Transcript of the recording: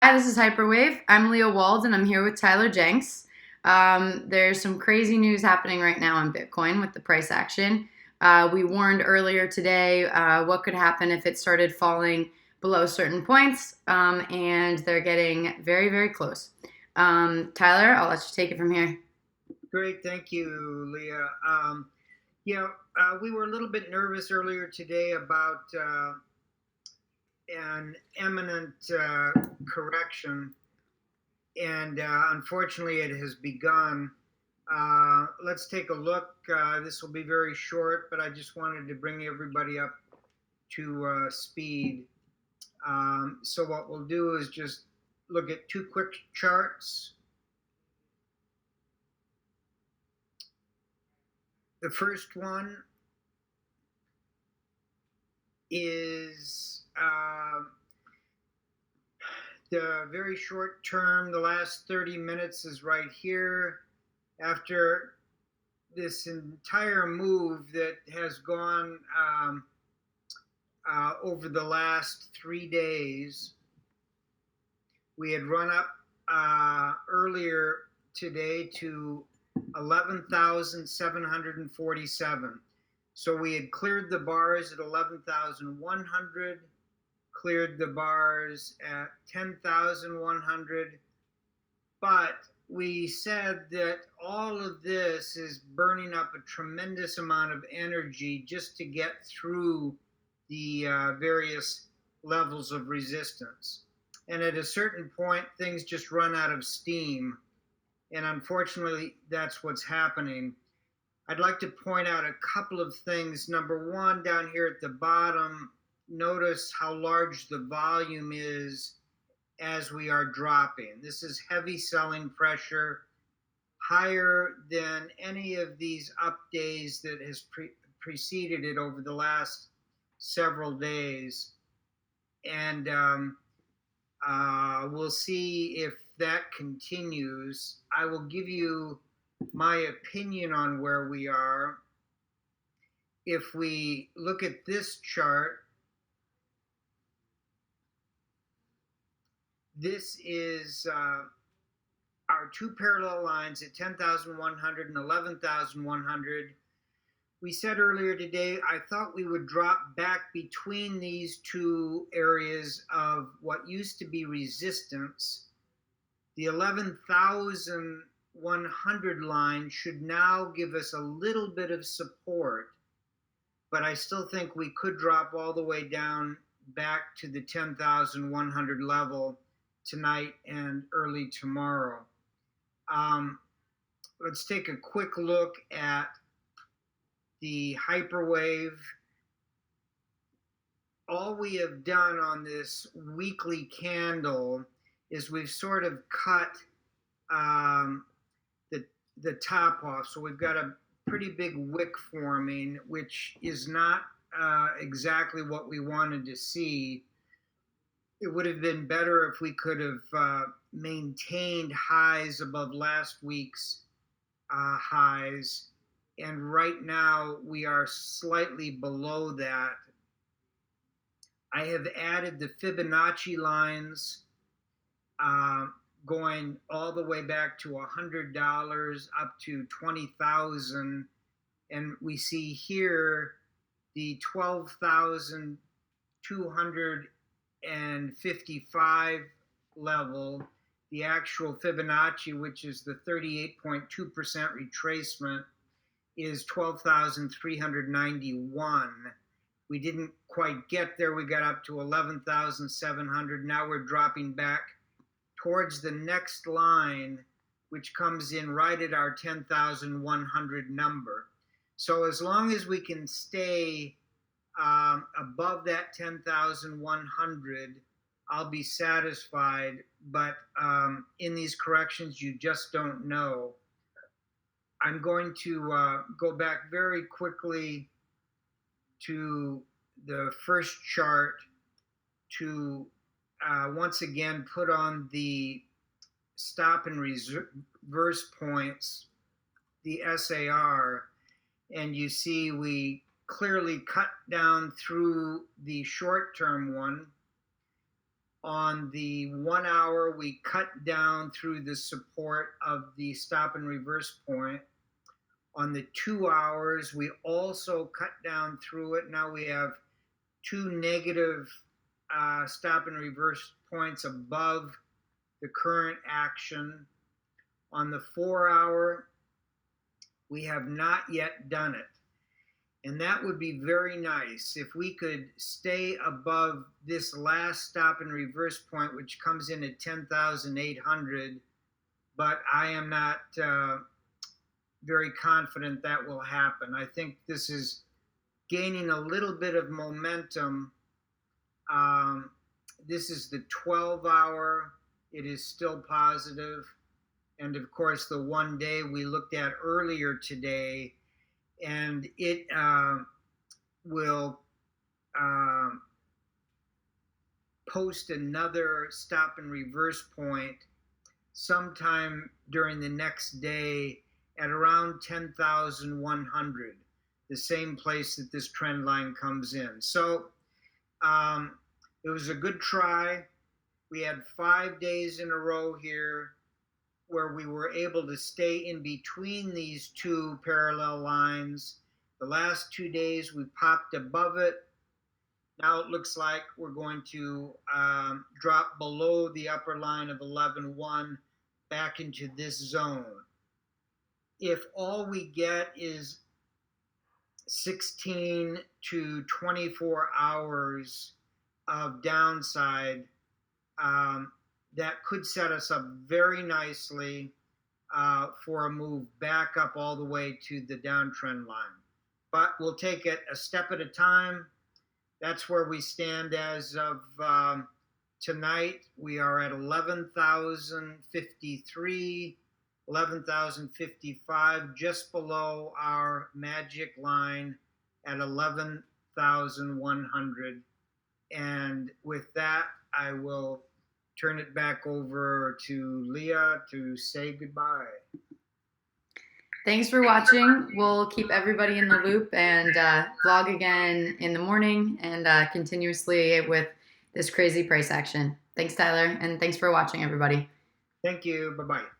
Hi, this is Hyperwave. I'm Leah Wald, and I'm here with Tyler Jenks. There's some crazy news happening right now on Bitcoin with the price action. We warned earlier today what could happen if it started falling below certain points, and they're getting very, very close. Tyler, I'll let you take it from here. Great, thank you, Leah. Yeah, we were a little bit nervous earlier today about an imminent correction, and unfortunately, it has begun. Let's take a look. This will be very short, but I just wanted to bring everybody up to speed. So, what we'll do is just look at two quick charts. The first one is the very short term. The last 30 minutes is right here. After this entire move that has gone over the last 3 days, we had run up earlier today to 11,747. So we had cleared the bars at 11,100, cleared the bars at 10,100, but we said that all of this is burning up a tremendous amount of energy just to get through the various levels of resistance. And at a certain point, things just run out of steam. And unfortunately, that's what's happening. I'd like to point out a couple of things. Number one, down here at the bottom, notice how large the volume is as we are dropping. This is heavy selling pressure, higher than any of these up days that has preceded it over the last several days. And we'll see if that continues. I will give you my opinion on where we are. If we look at this chart, this is our two parallel lines at 10,100 and 11,100. We said earlier today, I thought we would drop back between these two areas of what used to be resistance. The 11,100 line should now give us a little bit of support, but I still think we could drop all the way down back to the 10,100 level tonight and early tomorrow. Let's take a quick look at the hyperwave. All we have done on this weekly candle is we've sort of cut the top off. So we've got a pretty big wick forming, which is not exactly what we wanted to see. It would have been better if we could have maintained highs above last week's highs. And right now we are slightly below that. I have added the Fibonacci lines going all the way back to $100 up to 20,000. And we see here the 12,255 level, the actual Fibonacci, which is the 38.2% retracement, is 12,391. We didn't quite get there. We got up to 11,700. Now we're dropping back towards the next line, which comes in right at our 10,100 number. So as long as we can stay above that 10,100, I'll be satisfied. But in these corrections, you just don't know. I'm going to go back very quickly to the first chart to once again put on the stop and reverse points, the SAR, and you see we clearly cut down through the short-term one. On the 1 hour, we cut down through the support of the stop and reverse point. On the 2 hours, we also cut down through it. Now we have two negative stop and reverse points above the current action. On the 4 hour, we have not yet done it. And that would be very nice if we could stay above this last stop and reverse point, which comes in at 10,800. But I am not very confident that will happen. I think this is gaining a little bit of momentum. This is the 12-hour. It is still positive. And of course, the 1 day we looked at earlier today, and it will post another stop and reverse point sometime during the next day at around 10,100, the same place that this trend line comes in. So it was a good try. We had 5 days in a row here where we were able to stay in between these two parallel lines. The last 2 days we popped above it. Now it looks like we're going to drop below the upper line of 11.1 back into this zone. If all we get is 16 to 24 hours of downside, that could set us up very nicely for a move back up all the way to the downtrend line. But we'll take it a step at a time. That's where we stand as of tonight. We are at 11,053, 11,055, just below our magic line at 11,100. And with that, I will turn it back over to Leah to say goodbye. Thanks for watching. We'll keep everybody in the loop and vlog again in the morning and continuously with this crazy price action. Thanks, Tyler, and thanks for watching, everybody. Thank you. Bye-bye.